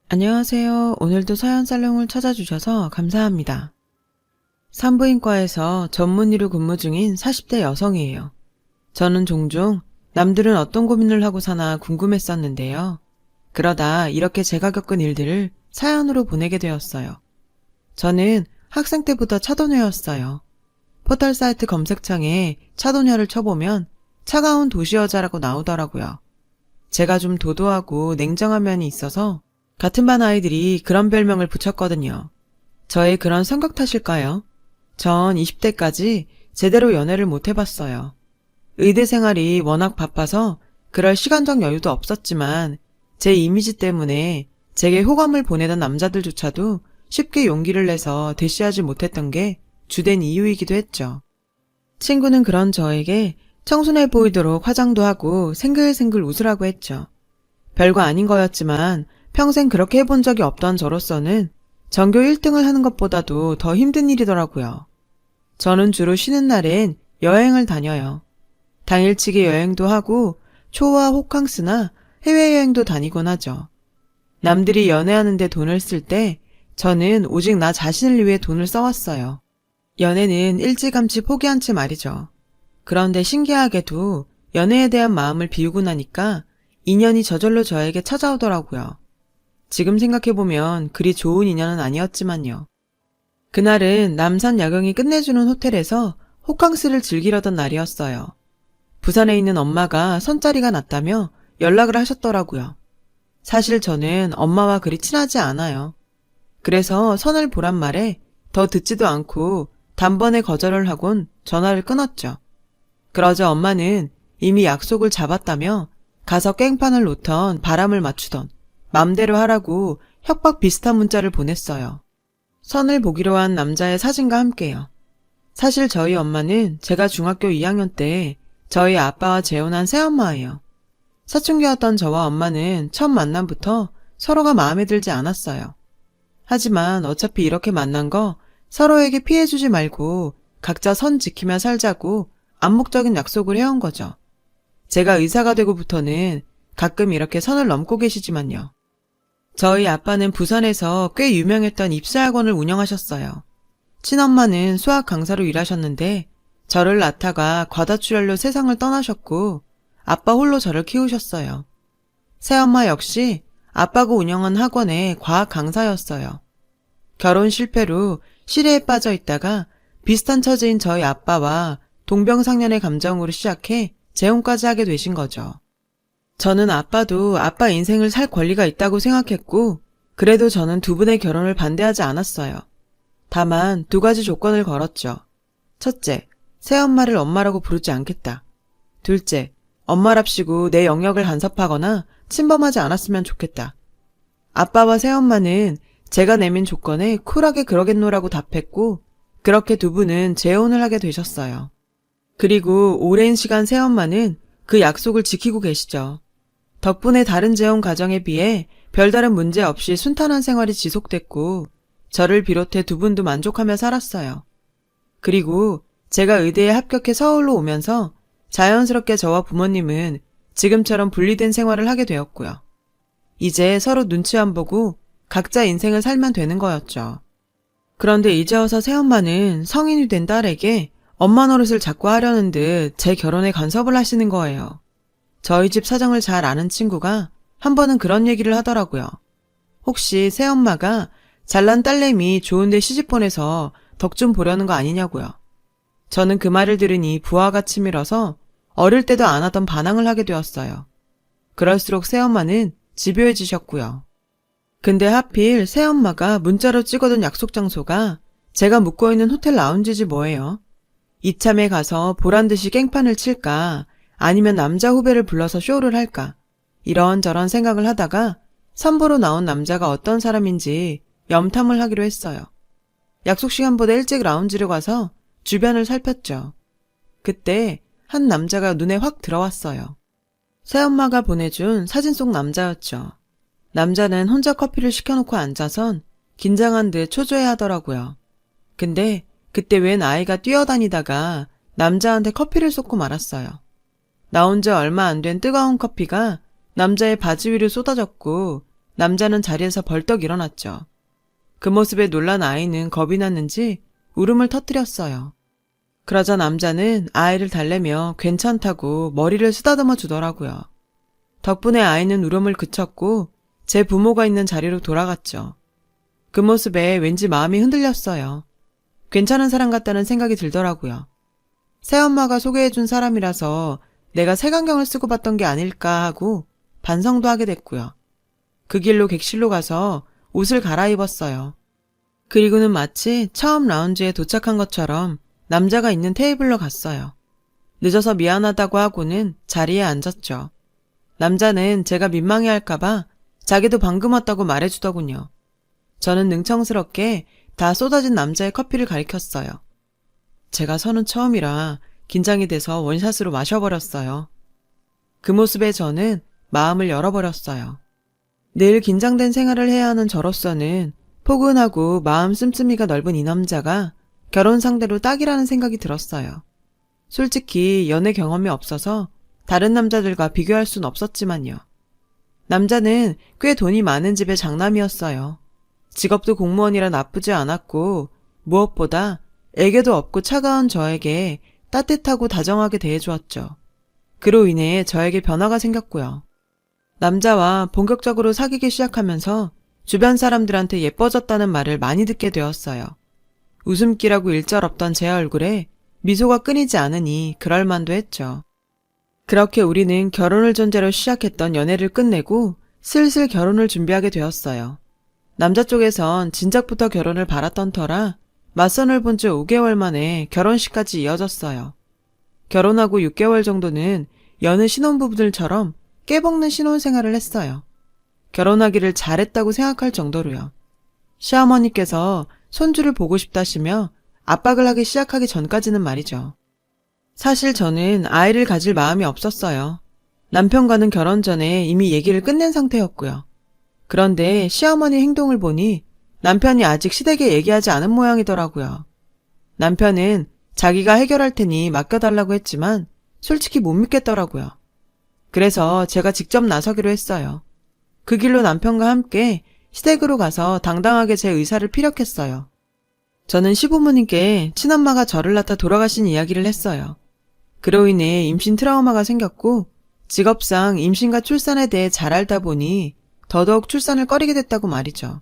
안녕하세요. 오늘도 서현살롱을 찾아주셔서 감사합니다. 산부인과에서 전문의로 근무 중인 40대 여성이에요. 저는 종종 남들은 어떤 고민을 하고 사나 궁금했었는데요. 그러다 이렇게 제가 겪은 일들을 사연으로 보내게 되었어요. 저는 학생 때부터 차도녀였어요. 포털 사이트 검색창에 차도녀를 쳐보면 차가운 도시 여자라고 나오더라고요. 제가 좀 도도하고 냉정한 면이 있어서 같은 반 아이들이 그런 별명을 붙였거든요. 저의 그런 성격 탓일까요? 전 20대까지 제대로 연애를 못 해봤어요. 의대 생활이 워낙 바빠서 그럴 시간적 여유도 없었지만 제 이미지 때문에 제게 호감을 보내던 남자들조차도 쉽게 용기를 내서 대시하지 못했던 게 주된 이유이기도 했죠. 친구는 그런 저에게 청순해 보이도록 화장도 하고 생글생글 웃으라고 했죠. 별거 아닌 거였지만 평생 그렇게 해본 적이 없던 저로서는 전교 1등을 하는 것보다도 더 힘든 일이더라고요. 저는 주로 쉬는 날엔 여행을 다녀요. 당일치기 여행도 하고 초와 호캉스나 해외여행도 다니곤 하죠. 남들이 연애하는데 돈을 쓸 때 저는 오직 나 자신을 위해 돈을 써왔어요. 연애는 일찌감치 포기한 채 말이죠. 그런데 신기하게도 연애에 대한 마음을 비우고 나니까 인연이 저절로 저에게 찾아오더라고요. 지금 생각해보면 그리 좋은 인연은 아니었지만요. 그날은 남산 야경이 끝내주는 호텔에서 호캉스를 즐기려던 날이었어요. 부산에 있는 엄마가 선자리가 났다며 연락을 하셨더라고요. 사실 저는 엄마와 그리 친하지 않아요. 그래서 선을 보란 말에 더 듣지도 않고 단번에 거절을 하곤 전화를 끊었죠. 그러자 엄마는 이미 약속을 잡았다며 가서 깽판을 놓던 바람을 맞추던 맘대로 하라고 협박 비슷한 문자를 보냈어요. 선을 보기로 한 남자의 사진과 함께요. 사실 저희 엄마는 제가 중학교 2학년 때 저희 아빠와 재혼한 새엄마예요. 사춘기였던 저와 엄마는 첫 만남부터 서로가 마음에 들지 않았어요. 하지만 어차피 이렇게 만난 거 서로에게 피해주지 말고 각자 선 지키며 살자고 암묵적인 약속을 해온 거죠. 제가 의사가 되고부터는 가끔 이렇게 선을 넘고 계시지만요. 저희 아빠는 부산에서 꽤 유명했던 입시학원을 운영하셨어요. 친엄마는 수학 강사로 일하셨는데 저를 낳다가 과다출혈로 세상을 떠나셨고 아빠 홀로 저를 키우셨어요. 새엄마 역시 아빠가 운영한 학원의 과학 강사였어요. 결혼 실패로 시래에 빠져 있다가 비슷한 처지인 저희 아빠와 동병상련의 감정으로 시작해 재혼까지 하게 되신 거죠. 저는 아빠도 아빠 인생을 살 권리가 있다고 생각했고 그래도 저는 두 분의 결혼을 반대하지 않았어요. 다만 두 가지 조건을 걸었죠. 첫째, 새엄마를 엄마라고 부르지 않겠다. 둘째, 엄마랍시고 내 영역을 간섭하거나 침범하지 않았으면 좋겠다. 아빠와 새엄마는 제가 내민 조건에 쿨하게 그러겠노라고 답했고 그렇게 두 분은 재혼을 하게 되셨어요. 그리고 오랜 시간 새엄마는 그 약속을 지키고 계시죠. 덕분에 다른 재혼 가정에 비해 별다른 문제 없이 순탄한 생활이 지속됐고 저를 비롯해 두 분도 만족하며 살았어요. 그리고 제가 의대에 합격해 서울로 오면서 자연스럽게 저와 부모님은 지금처럼 분리된 생활을 하게 되었고요. 이제 서로 눈치 안 보고 각자 인생을 살면 되는 거였죠. 그런데 이제 와서 새엄마는 성인이 된 딸에게 엄마 노릇을 자꾸 하려는 듯 제 결혼에 간섭을 하시는 거예요. 저희 집 사정을 잘 아는 친구가 한 번은 그런 얘기를 하더라고요. 혹시 새엄마가 잘난 딸내미 좋은데 시집 보내서 덕 좀 보려는 거 아니냐고요. 저는 그 말을 들으니 부하가 치밀어서 어릴 때도 안 하던 반항을 하게 되었어요. 그럴수록 새엄마는 집요해지셨고요. 근데 하필 새엄마가 문자로 찍어둔 약속 장소가 제가 묵고 있는 호텔 라운지지 뭐예요. 이참에 가서 보란듯이 깽판을 칠까 아니면 남자 후배를 불러서 쇼를 할까 이런저런 생각을 하다가 선보로 나온 남자가 어떤 사람인지 염탐을 하기로 했어요. 약속 시간보다 일찍 라운지를 가서 주변을 살폈죠. 그때 한 남자가 눈에 확 들어왔어요. 새엄마가 보내준 사진 속 남자였죠. 남자는 혼자 커피를 시켜놓고 앉아선 긴장한 듯 초조해하더라고요. 근데 그때 웬 아이가 뛰어다니다가 남자한테 커피를 쏟고 말았어요. 나온 지 얼마 안 된 뜨거운 커피가 남자의 바지 위로 쏟아졌고 남자는 자리에서 벌떡 일어났죠. 그 모습에 놀란 아이는 겁이 났는지 울음을 터뜨렸어요. 그러자 남자는 아이를 달래며 괜찮다고 머리를 쓰다듬어 주더라고요. 덕분에 아이는 울음을 그쳤고 제 부모가 있는 자리로 돌아갔죠. 그 모습에 왠지 마음이 흔들렸어요. 괜찮은 사람 같다는 생각이 들더라고요. 새엄마가 소개해준 사람이라서 내가 색안경을 쓰고 봤던 게 아닐까 하고 반성도 하게 됐고요. 그 길로 객실로 가서 옷을 갈아입었어요. 그리고는 마치 처음 라운지에 도착한 것처럼 남자가 있는 테이블로 갔어요. 늦어서 미안하다고 하고는 자리에 앉았죠. 남자는 제가 민망해할까봐 자기도 방금 왔다고 말해주더군요. 저는 능청스럽게 다 쏟아진 남자의 커피를 가리켰어요. 제가 서는 처음이라 긴장이 돼서 원샷으로 마셔버렸어요. 그 모습에 저는 마음을 열어버렸어요. 늘 긴장된 생활을 해야 하는 저로서는 포근하고 마음 씀씀이가 넓은 이 남자가 결혼 상대로 딱이라는 생각이 들었어요. 솔직히 연애 경험이 없어서 다른 남자들과 비교할 순 없었지만요. 남자는 꽤 돈이 많은 집의 장남이었어요. 직업도 공무원이라 나쁘지 않았고 무엇보다 애교도 없고 차가운 저에게 따뜻하고 다정하게 대해주었죠. 그로 인해 저에게 변화가 생겼고요. 남자와 본격적으로 사귀기 시작하면서 주변 사람들한테 예뻐졌다는 말을 많이 듣게 되었어요. 웃음기라고 일절 없던 제 얼굴에 미소가 끊이지 않으니 그럴만도 했죠. 그렇게 우리는 결혼을 전제로 시작했던 연애를 끝내고 슬슬 결혼을 준비하게 되었어요. 남자 쪽에선 진작부터 결혼을 바랐던 터라 맞선을 본 지 5개월 만에 결혼식까지 이어졌어요. 결혼하고 6개월 정도는 여느 신혼부부들처럼 깨먹는 신혼생활을 했어요. 결혼하기를 잘했다고 생각할 정도로요. 시어머니께서 손주를 보고 싶다시며 압박을 하기 시작하기 전까지는 말이죠. 사실 저는 아이를 가질 마음이 없었어요. 남편과는 결혼 전에 이미 얘기를 끝낸 상태였고요. 그런데 시어머니 행동을 보니 남편이 아직 시댁에 얘기하지 않은 모양이더라고요. 남편은 자기가 해결할 테니 맡겨달라고 했지만 솔직히 못 믿겠더라고요. 그래서 제가 직접 나서기로 했어요. 그 길로 남편과 함께 시댁으로 가서 당당하게 제 의사를 피력했어요. 저는 시부모님께 친엄마가 저를 낳다 돌아가신 이야기를 했어요. 그로 인해 임신 트라우마가 생겼고 직업상 임신과 출산에 대해 잘 알다 보니 더더욱 출산을 꺼리게 됐다고 말이죠.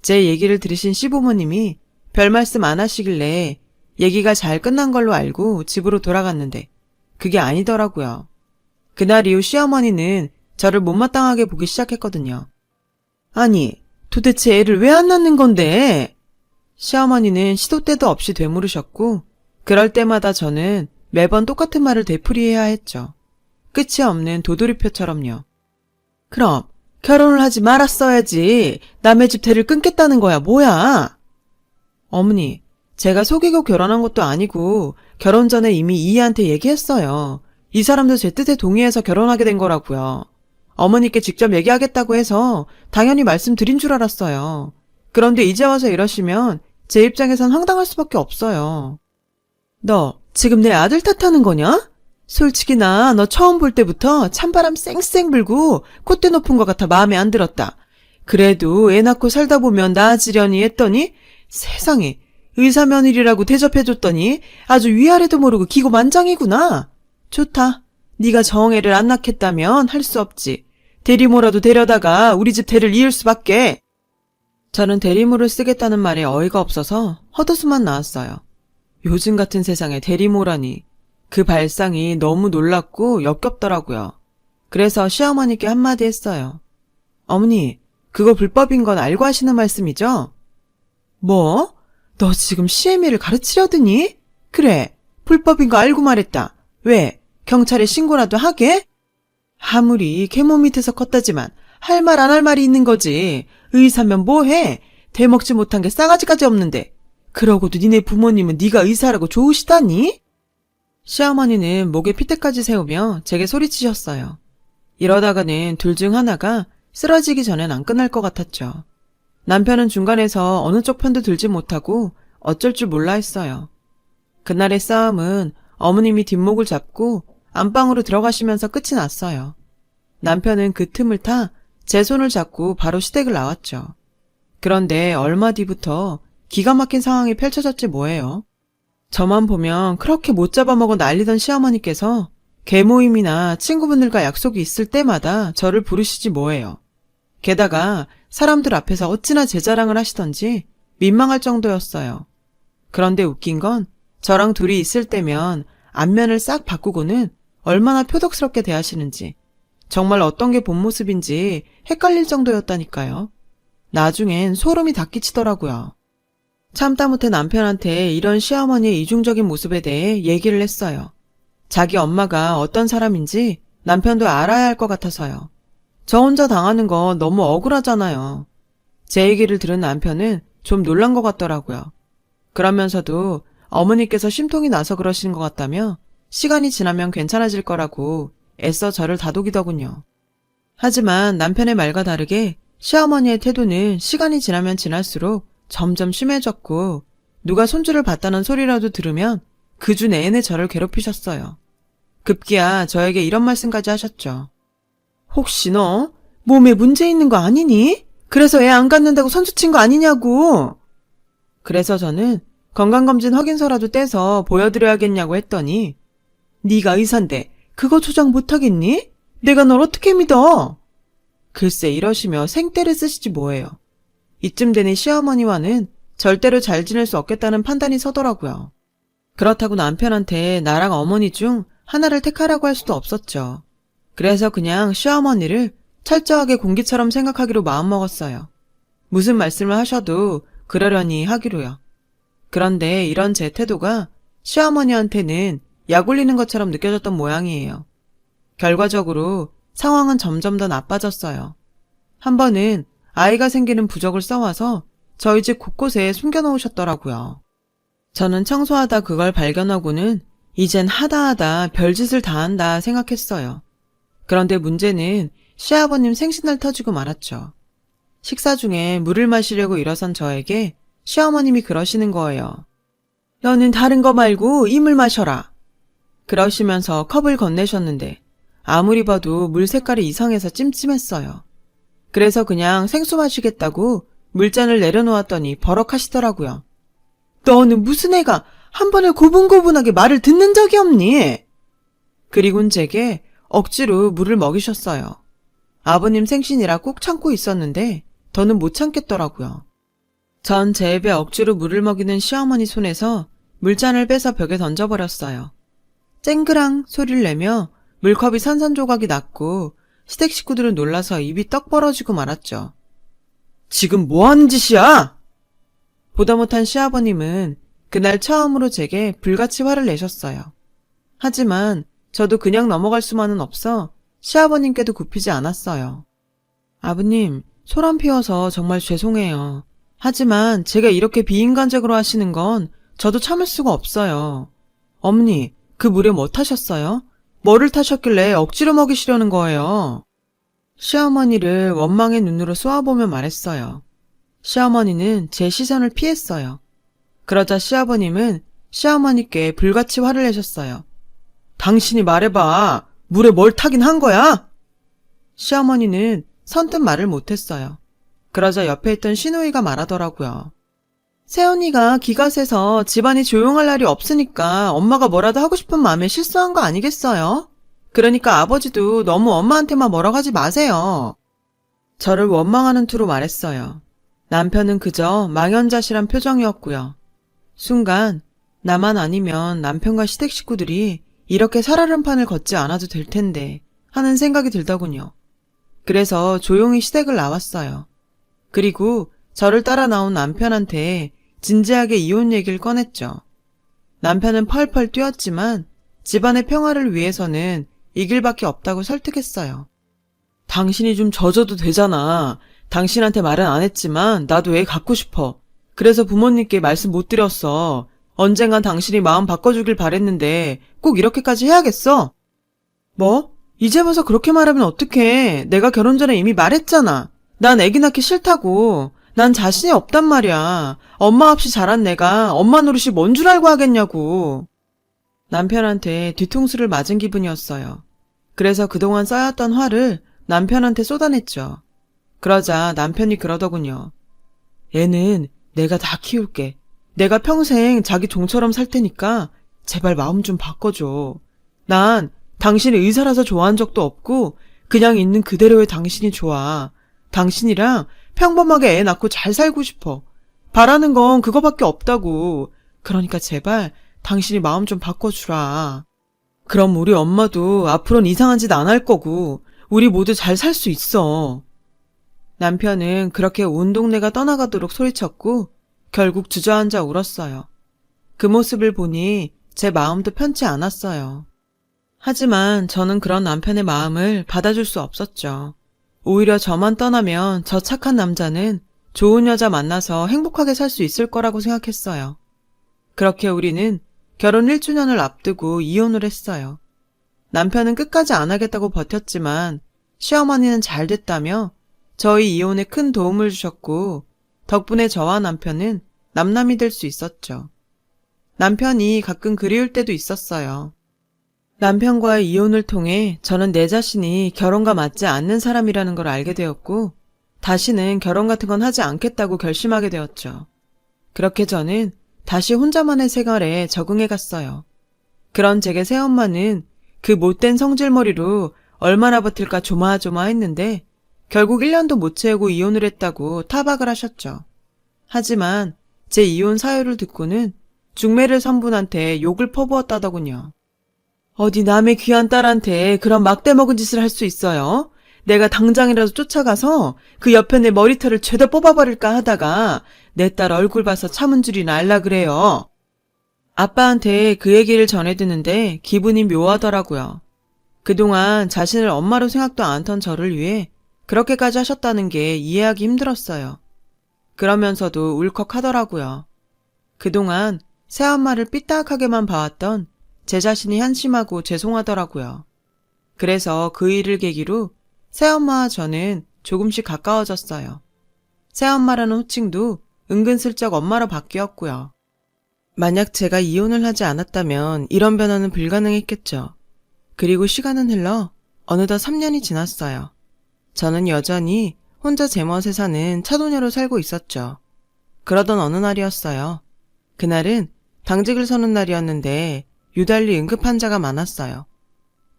제 얘기를 들으신 시부모님이 별 말씀 안 하시길래 얘기가 잘 끝난 걸로 알고 집으로 돌아갔는데 그게 아니더라고요. 그날 이후 시어머니는 저를 못마땅하게 보기 시작했거든요. 아니, 도대체 애를 왜 안 낳는 건데? 시어머니는 시도 때도 없이 되물으셨고 그럴 때마다 저는 매번 똑같은 말을 되풀이해야 했죠. 끝이 없는 도돌이표처럼요. 그럼 결혼을 하지 말았어야지. 남의 집 대를 끊겠다는 거야 뭐야? 어머니, 제가 속이고 결혼한 것도 아니고 결혼 전에 이미 이희한테 얘기했어요. 이 사람도 제 뜻에 동의해서 결혼하게 된 거라고요. 어머니께 직접 얘기하겠다고 해서 당연히 말씀드린 줄 알았어요. 그런데 이제 와서 이러시면 제 입장에선 황당할 수밖에 없어요. 너 지금 내 아들 탓하는 거냐? 솔직히 너 처음 볼 때부터 찬바람 쌩쌩 불고 콧대 높은 것 같아 마음에 안 들었다. 그래도 애 낳고 살다 보면 나아지려니 했더니 세상에 의사 며느리라고 대접해줬더니 아주 위아래도 모르고 기고만장이구나. 좋다. 네가 정애를 안 낳겠다면 할 수 없지. 대리모라도 데려다가 우리 집 대를 이을 수밖에. 저는 대리모를 쓰겠다는 말에 어이가 없어서 헛웃음만 나왔어요. 요즘 같은 세상에 대리모라니. 그 발상이 너무 놀랍고 역겹더라고요. 그래서 시어머니께 한마디 했어요. 어머니, 그거 불법인 건 알고 하시는 말씀이죠? 뭐? 너 지금 시애미를 가르치려드니? 그래, 불법인 거 알고 말했다. 왜? 경찰에 신고라도 하게? 아무리 계몸 밑에서 컸다지만 할 말 안 할 말이 있는 거지. 의사면 뭐해? 대먹지 못한 게 싸가지까지 없는데. 그러고도 니네 부모님은 네가 의사라고 좋으시다니? 시어머니는 목에 핏대까지 세우며 제게 소리치셨어요. 이러다가는 둘 중 하나가 쓰러지기 전엔 안 끝날 것 같았죠. 남편은 중간에서 어느 쪽 편도 들지 못하고 어쩔 줄 몰라 했어요. 그날의 싸움은 어머님이 뒷목을 잡고 안방으로 들어가시면서 끝이 났어요. 남편은 그 틈을 타 제 손을 잡고 바로 시댁을 나왔죠. 그런데 얼마 뒤부터 기가 막힌 상황이 펼쳐졌지 뭐예요. 저만 보면 그렇게 못 잡아먹어 난리던 시어머니께서 개모임이나 친구분들과 약속이 있을 때마다 저를 부르시지 뭐예요. 게다가 사람들 앞에서 어찌나 제 자랑을 하시던지 민망할 정도였어요. 그런데 웃긴 건 저랑 둘이 있을 때면 안면을 싹 바꾸고는 얼마나 표독스럽게 대하시는지, 정말 어떤 게 본 모습인지 헷갈릴 정도였다니까요. 나중엔 소름이 다 끼치더라고요. 참다 못해 남편한테 이런 시어머니의 이중적인 모습에 대해 얘기를 했어요. 자기 엄마가 어떤 사람인지 남편도 알아야 할 것 같아서요. 저 혼자 당하는 거 너무 억울하잖아요. 제 얘기를 들은 남편은 좀 놀란 것 같더라고요. 그러면서도 어머니께서 심통이 나서 그러시는 것 같다며 시간이 지나면 괜찮아질 거라고 애써 저를 다독이더군요. 하지만 남편의 말과 다르게 시어머니의 태도는 시간이 지나면 지날수록 점점 심해졌고, 누가 손주를 봤다는 소리라도 들으면 그 주 내내 저를 괴롭히셨어요. 급기야 저에게 이런 말씀까지 하셨죠. 혹시 너 몸에 문제 있는 거 아니니? 그래서 애 안 갖는다고 선수친 거 아니냐고. 그래서 저는 건강검진 확인서라도 떼서 보여드려야겠냐고 했더니, 네가 의사인데 그거 조작 못하겠니? 내가 널 어떻게 믿어? 글쎄 이러시며 생떼를 쓰시지 뭐예요. 이쯤 되니 시어머니와는 절대로 잘 지낼 수 없겠다는 판단이 서더라고요. 그렇다고 남편한테 나랑 어머니 중 하나를 택하라고 할 수도 없었죠. 그래서 그냥 시어머니를 철저하게 공기처럼 생각하기로 마음먹었어요. 무슨 말씀을 하셔도 그러려니 하기로요. 그런데 이런 제 태도가 시어머니한테는 약 올리는 것처럼 느껴졌던 모양이에요. 결과적으로 상황은 점점 더 나빠졌어요. 한 번은 아이가 생기는 부적을 써와서 저희 집 곳곳에 숨겨놓으셨더라고요. 저는 청소하다 그걸 발견하고는 이젠 하다하다 별짓을 다 한다 생각했어요. 그런데 문제는 시아버님 생신날 터지고 말았죠. 식사 중에 물을 마시려고 일어선 저에게 시어머님이 그러시는 거예요. 너는 다른 거 말고 이 물 마셔라. 그러시면서 컵을 건네셨는데 아무리 봐도 물 색깔이 이상해서 찜찜했어요. 그래서 그냥 생수 마시겠다고 물잔을 내려놓았더니 버럭하시더라고요. 너는 무슨 애가 한 번에 고분고분하게 말을 듣는 적이 없니? 그리곤 제게 억지로 물을 먹이셨어요. 아버님 생신이라 꼭 참고 있었는데 더는 못 참겠더라고요. 전 제 입에 억지로 물을 먹이는 시어머니 손에서 물잔을 빼서 벽에 던져버렸어요. 쨍그랑 소리를 내며 물컵이 산산조각이 났고 시댁 식구들은 놀라서 입이 떡 벌어지고 말았죠. 지금 뭐 하는 짓이야? 보다 못한 시아버님은 그날 처음으로 제게 불같이 화를 내셨어요. 하지만 저도 그냥 넘어갈 수만은 없어 시아버님께도 굽히지 않았어요. 아버님, 소란 피워서 정말 죄송해요. 하지만 제가 이렇게 비인간적으로 하시는 건 저도 참을 수가 없어요. 어머니, 그 물에 뭐 타셨어요? 뭐를 타셨길래 억지로 먹이시려는 거예요? 시어머니를 원망의 눈으로 쏘아보며 말했어요. 시어머니는 제 시선을 피했어요. 그러자 시아버님은 시어머니께 불같이 화를 내셨어요. 당신이 말해봐. 물에 뭘 타긴 한 거야? 시어머니는 선뜻 말을 못했어요. 그러자 옆에 있던 시누이가 말하더라고요. 새언니가 기가 세서 집안이 조용할 날이 없으니까 엄마가 뭐라도 하고 싶은 마음에 실수한 거 아니겠어요? 그러니까 아버지도 너무 엄마한테만 뭐라고 하지 마세요. 저를 원망하는 투로 말했어요. 남편은 그저 망연자실한 표정이었고요. 순간 나만 아니면 남편과 시댁 식구들이 이렇게 살얼음판을 걷지 않아도 될 텐데 하는 생각이 들더군요. 그래서 조용히 시댁을 나왔어요. 그리고 저를 따라 나온 남편한테 진지하게 이혼 얘기를 꺼냈죠. 남편은 펄펄 뛰었지만 집안의 평화를 위해서는 이 길밖에 없다고 설득했어요. 당신이 좀 져줘도 되잖아. 당신한테 말은 안 했지만 나도 애 갖고 싶어. 그래서 부모님께 말씀 못 드렸어. 언젠간 당신이 마음 바꿔주길 바랬는데 꼭 이렇게까지 해야겠어? 뭐? 이제 와서 그렇게 말하면 어떡해. 내가 결혼 전에 이미 말했잖아. 난 애기 낳기 싫다고. 난 자신이 없단 말이야. 엄마 없이 자란 내가 엄마 노릇이 뭔 줄 알고 하겠냐고. 남편한테 뒤통수를 맞은 기분이었어요. 그래서 그동안 쌓였던 화를 남편한테 쏟아냈죠. 그러자 남편이 그러더군요. 애는 내가 다 키울게. 내가 평생 자기 종처럼 살 테니까 제발 마음 좀 바꿔줘. 난 당신이 의사라서 좋아한 적도 없고 그냥 있는 그대로의 당신이 좋아. 당신이랑 평범하게 애 낳고 잘 살고 싶어. 바라는 건 그거밖에 없다고. 그러니까 제발 당신이 마음 좀 바꿔주라. 그럼 우리 엄마도 앞으로는 이상한 짓 안 할 거고 우리 모두 잘 살 수 있어. 남편은 그렇게 온 동네가 떠나가도록 소리쳤고 결국 주저앉아 울었어요. 그 모습을 보니 제 마음도 편치 않았어요. 하지만 저는 그런 남편의 마음을 받아줄 수 없었죠. 오히려 저만 떠나면 저 착한 남자는 좋은 여자 만나서 행복하게 살 수 있을 거라고 생각했어요. 그렇게 우리는 결혼 1주년을 앞두고 이혼을 했어요. 남편은 끝까지 안 하겠다고 버텼지만 시어머니는 잘 됐다며 저희 이혼에 큰 도움을 주셨고 덕분에 저와 남편은 남남이 될 수 있었죠. 남편이 가끔 그리울 때도 있었어요. 남편과의 이혼을 통해 저는 내 자신이 결혼과 맞지 않는 사람이라는 걸 알게 되었고 다시는 결혼 같은 건 하지 않겠다고 결심하게 되었죠. 그렇게 저는 다시 혼자만의 생활에 적응해 갔어요. 그런 제게 새엄마는 그 못된 성질머리로 얼마나 버틸까 조마조마했는데 결국 1년도 못 채우고 이혼을 했다고 타박을 하셨죠. 하지만 제 이혼 사유를 듣고는 중매를 산 분한테 욕을 퍼부었다더군요. 어디 남의 귀한 딸한테 그런 막대 먹은 짓을 할 수 있어요? 내가 당장이라도 쫓아가서 그 옆에 내 머리털을 죄다 뽑아버릴까 하다가 내 딸 얼굴 봐서 참은 줄이나 알라 그래요. 아빠한테 그 얘기를 전해 듣는데 기분이 묘하더라고요. 그동안 자신을 엄마로 생각도 않던 저를 위해 그렇게까지 하셨다는 게 이해하기 힘들었어요. 그러면서도 울컥하더라고요. 그동안 새엄마를 삐딱하게만 봐왔던 제 자신이 한심하고 죄송하더라고요. 그래서 그 일을 계기로 새엄마와 저는 조금씩 가까워졌어요. 새엄마라는 호칭도 은근슬쩍 엄마로 바뀌었고요. 만약 제가 이혼을 하지 않았다면 이런 변화는 불가능했겠죠. 그리고 시간은 흘러 어느덧 3년이 지났어요. 저는 여전히 혼자 제멋에 사는 차도녀로 살고 있었죠. 그러던 어느 날이었어요. 그날은 당직을 서는 날이었는데 유달리 응급 환자가 많았어요.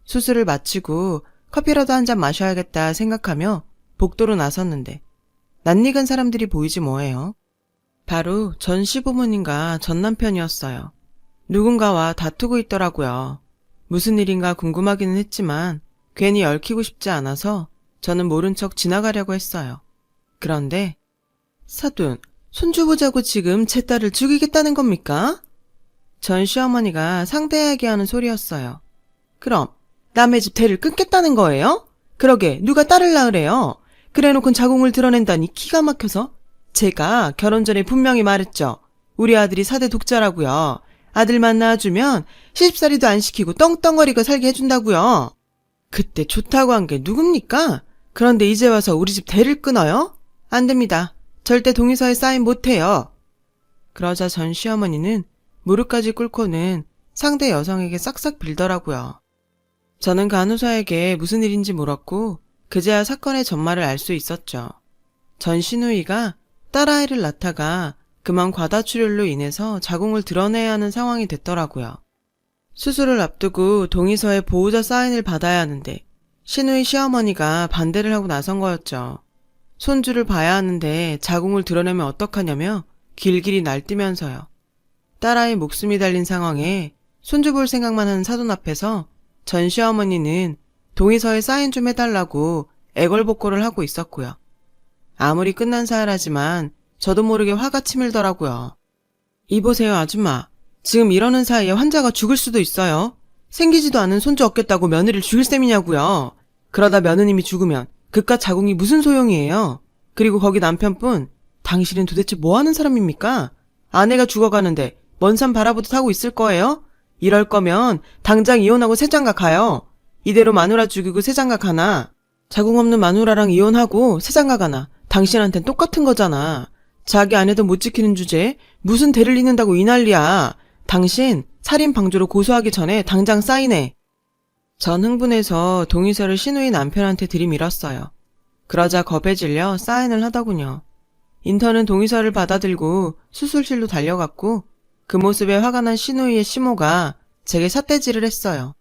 수술을 마치고 커피라도 한 잔 마셔야겠다 생각하며 복도로 나섰는데 낯익은 사람들이 보이지 뭐예요. 바로 전 시부모님과 전 남편이었어요. 누군가와 다투고 있더라고요. 무슨 일인가 궁금하기는 했지만 괜히 얽히고 싶지 않아서 저는 모른 척 지나가려고 했어요. 그런데 사돈, 손주 보자고 지금 제 딸을 죽이겠다는 겁니까? 전 시어머니가 상대하게 하는 소리였어요. 그럼 남의 집 대를 끊겠다는 거예요? 그러게 누가 딸을 낳으래요? 그래놓곤 자궁을 드러낸다니 기가 막혀서. 제가 결혼 전에 분명히 말했죠. 우리 아들이 4대 독자라고요. 아들만 낳아주면 시집살이도 안 시키고 떵떵거리고 살게 해준다고요. 그때 좋다고 한 게 누굽니까? 그런데 이제 와서 우리 집 대를 끊어요? 안 됩니다. 절대 동의서에 사인 못해요. 그러자 전 시어머니는 무릎까지 꿇고는 상대 여성에게 싹싹 빌더라고요. 저는 간호사에게 무슨 일인지 물었고 그제야 사건의 전말을 알 수 있었죠. 전 시누이가 딸아이를 낳다가 그만 과다출혈로 인해서 자궁을 드러내야 하는 상황이 됐더라고요. 수술을 앞두고 동의서에 보호자 사인을 받아야 하는데 시누이 시어머니가 반대를 하고 나선 거였죠. 손주를 봐야 하는데 자궁을 드러내면 어떡하냐며 길길이 날뛰면서요. 딸아이 목숨이 달린 상황에 손주 볼 생각만 하는 사돈 앞에서 전 시어머니는 동의서에 사인 좀 해달라고 애걸복걸을 하고 있었고요. 아무리 끝난 사야라지만 저도 모르게 화가 치밀더라고요. 이보세요 아줌마. 지금 이러는 사이에 환자가 죽을 수도 있어요. 생기지도 않은 손주 얻겠다고 며느리를 죽일 셈이냐고요. 그러다 며느님이 죽으면 그깟 자궁이 무슨 소용이에요. 그리고 거기 남편분, 당신은 도대체 뭐하는 사람입니까? 아내가 죽어가는데 먼 산 바라보듯 하고 있을 거예요? 이럴 거면 당장 이혼하고 새장가 가요. 이대로 마누라 죽이고 새장가 가나. 자궁 없는 마누라랑 이혼하고 새장가 가나. 당신한텐 똑같은 거잖아. 자기 아내도 못 지키는 주제에 무슨 대를 잇는다고 이 난리야. 당신 살인 방조로 고소하기 전에 당장 사인해. 전 흥분해서 동의서를 시누이 남편한테 들이밀었어요. 그러자 겁에 질려 사인을 하더군요. 인턴은 동의서를 받아들고 수술실로 달려갔고 그 모습에 화가 난 시누이의 시모가 제게 삿대질을 했어요.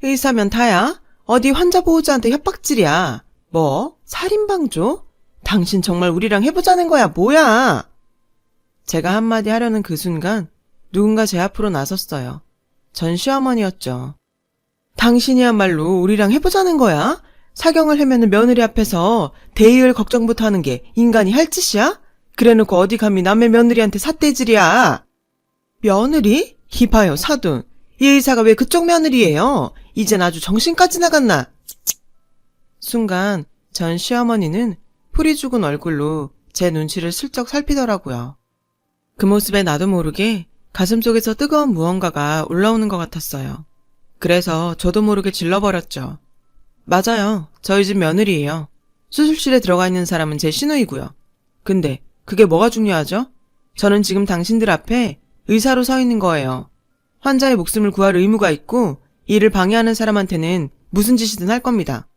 의사면 다야? 어디 환자 보호자한테 협박질이야. 뭐? 살인방조? 당신 정말 우리랑 해보자는 거야, 뭐야? 제가 한마디 하려는 그 순간 누군가 제 앞으로 나섰어요. 전 시어머니였죠. 당신이야말로 우리랑 해보자는 거야? 사경을 헤매는 며느리 앞에서 대의을 걱정부터 하는 게 인간이 할 짓이야? 그래놓고 어디 감히 남의 며느리한테 삿대질이야. 며느리? 이봐요, 사돈. 이 의사가 왜 그쪽 며느리예요? 이젠 아주 정신까지 나갔나? 순간 전 시어머니는 풀이 죽은 얼굴로 제 눈치를 슬쩍 살피더라고요. 그 모습에 나도 모르게 가슴속에서 뜨거운 무언가가 올라오는 것 같았어요. 그래서 저도 모르게 질러버렸죠. 맞아요. 저희 집 며느리예요. 수술실에 들어가 있는 사람은 제 시누이고요. 근데 그게 뭐가 중요하죠? 저는 지금 당신들 앞에 의사로 서 있는 거예요. 환자의 목숨을 구할 의무가 있고 이를 방해하는 사람한테는 무슨 짓이든 할 겁니다.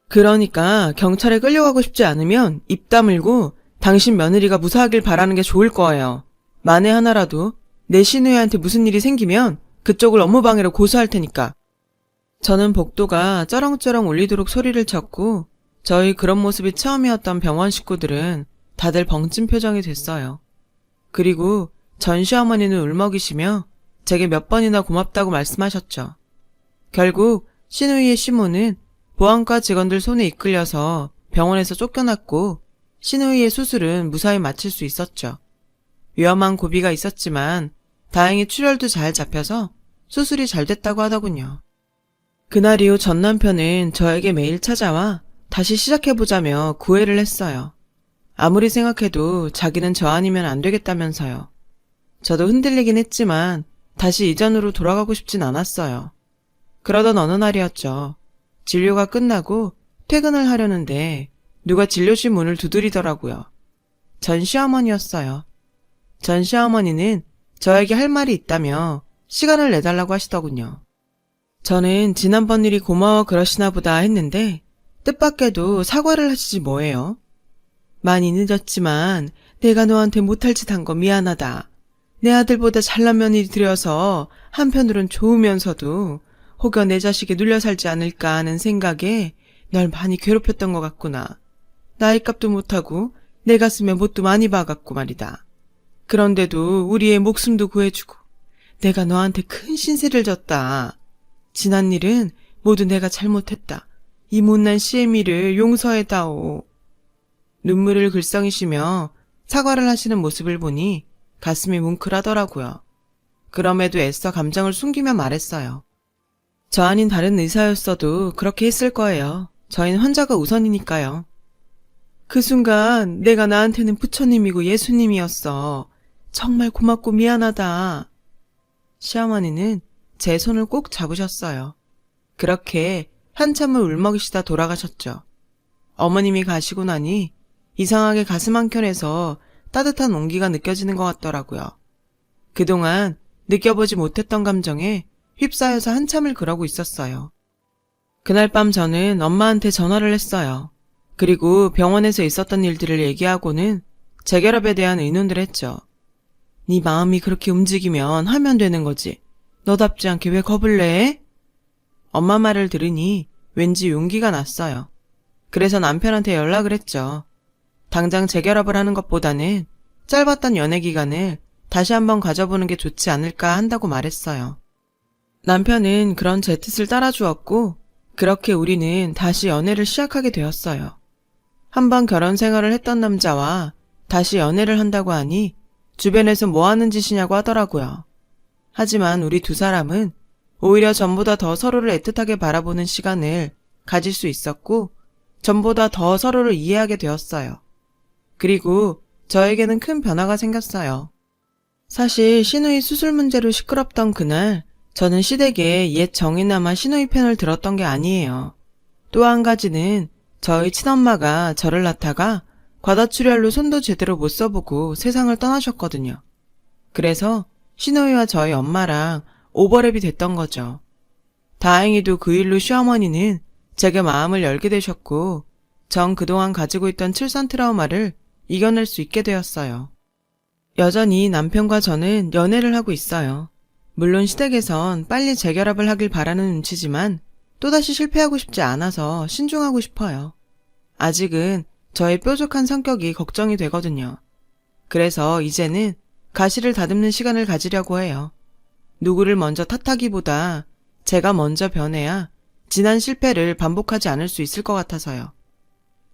그러니까 경찰에 끌려가고 싶지 않으면 입 다물고 당신 며느리가 무사하길 바라는 게 좋을 거예요. 만에 하나라도 내 시누이한테 무슨 일이 생기면 그쪽을 업무방해로 고소할 테니까. 저는 복도가 쩌렁쩌렁 울리도록 소리를 쳤고 저희 그런 모습이 처음이었던 병원 식구들은 다들 벙찐 표정이 됐어요. 그리고 전 시어머니는 울먹이시며 제게 몇 번이나 고맙다고 말씀하셨죠. 결국 시누이의 시모는 보안과 직원들 손에 이끌려서 병원에서 쫓겨났고 시누이의 수술은 무사히 마칠 수 있었죠. 위험한 고비가 있었지만 다행히 출혈도 잘 잡혀서 수술이 잘 됐다고 하더군요. 그날 이후 전 남편은 저에게 매일 찾아와 다시 시작해보자며 구애를 했어요. 아무리 생각해도 자기는 저 아니면 안 되겠다면서요. 저도 흔들리긴 했지만 다시 이전으로 돌아가고 싶진 않았어요. 그러던 어느 날이었죠. 진료가 끝나고 퇴근을 하려는데 누가 진료실 문을 두드리더라고요. 전 시어머니였어요. 전 시어머니는 저에게 할 말이 있다며 시간을 내달라고 하시더군요. 저는 지난번 일이 고마워 그러시나 보다 했는데 뜻밖에도 사과를 하시지 뭐예요. 많이 늦었지만 내가 너한테 못할 짓 한 거 미안하다. 내 아들보다 잘난 며느리 들여서 한편으론 좋으면서도 혹여 내 자식이 눌려 살지 않을까 하는 생각에 널 많이 괴롭혔던 것 같구나. 나이값도 못하고 내 가슴에 못도 많이 박았고 말이다. 그런데도 우리의 목숨도 구해주고 내가 너한테 큰 신세를 졌다. 지난 일은 모두 내가 잘못했다. 이 못난 시애미를 용서해다오. 눈물을 글썽이시며 사과를 하시는 모습을 보니 가슴이 뭉클하더라고요. 그럼에도 애써 감정을 숨기며 말했어요. 저 아닌 다른 의사였어도 그렇게 했을 거예요. 저희는 환자가 우선이니까요. 그 순간 내가 나한테는 부처님이고 예수님이었어. 정말 고맙고 미안하다. 시어머니는 제 손을 꼭 잡으셨어요. 그렇게 한참을 울먹이시다 돌아가셨죠. 어머님이 가시고 나니 이상하게 가슴 한켠에서 따뜻한 온기가 느껴지는 것 같더라고요. 그동안 느껴보지 못했던 감정에 휩싸여서 한참을 그러고 있었어요. 그날 밤 저는 엄마한테 전화를 했어요. 그리고 병원에서 있었던 일들을 얘기하고는 재결합에 대한 의논을 했죠. 네 마음이 그렇게 움직이면 하면 되는 거지. 너답지 않게 왜 겁을 내? 엄마 말을 들으니 왠지 용기가 났어요. 그래서 남편한테 연락을 했죠. 당장 재결합을 하는 것보다는 짧았던 연애 기간을 다시 한번 가져보는 게 좋지 않을까 한다고 말했어요. 남편은 그런 제 뜻을 따라주었고 그렇게 우리는 다시 연애를 시작하게 되었어요. 한번 결혼 생활을 했던 남자와 다시 연애를 한다고 하니 주변에서 뭐 하는 짓이냐고 하더라고요. 하지만 우리 두 사람은 오히려 전보다 더 서로를 애틋하게 바라보는 시간을 가질 수 있었고 전보다 더 서로를 이해하게 되었어요. 그리고 저에게는 큰 변화가 생겼어요. 사실 시누이 수술 문제로 시끄럽던 그날 저는 시댁에 옛 정이나마 시누이 편을 들었던 게 아니에요. 또 한 가지는 저희 친엄마가 저를 낳다가 과다출혈로 손도 제대로 못 써보고 세상을 떠나셨거든요. 그래서 시누이와 저희 엄마랑 오버랩이 됐던 거죠. 다행히도 그 일로 시어머니는 제게 마음을 열게 되셨고 전 그동안 가지고 있던 칠선 트라우마를 이겨낼 수 있게 되었어요. 여전히 남편과 저는 연애를 하고 있어요. 물론 시댁에선 빨리 재결합을 하길 바라는 눈치지만 또다시 실패하고 싶지 않아서 신중하고 싶어요. 아직은 저의 뾰족한 성격이 걱정이 되거든요. 그래서 이제는 가시를 다듬는 시간을 가지려고 해요. 누구를 먼저 탓하기보다 제가 먼저 변해야 지난 실패를 반복하지 않을 수 있을 것 같아서요.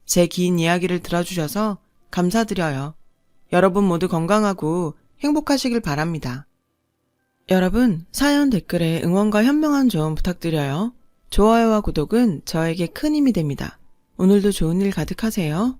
제 긴 이야기를 들어주셔서 감사드려요. 여러분 모두 건강하고 행복하시길 바랍니다. 여러분, 사연 댓글에 응원과 현명한 조언 부탁드려요. 좋아요와 구독은 저에게 큰 힘이 됩니다. 오늘도 좋은 일 가득하세요.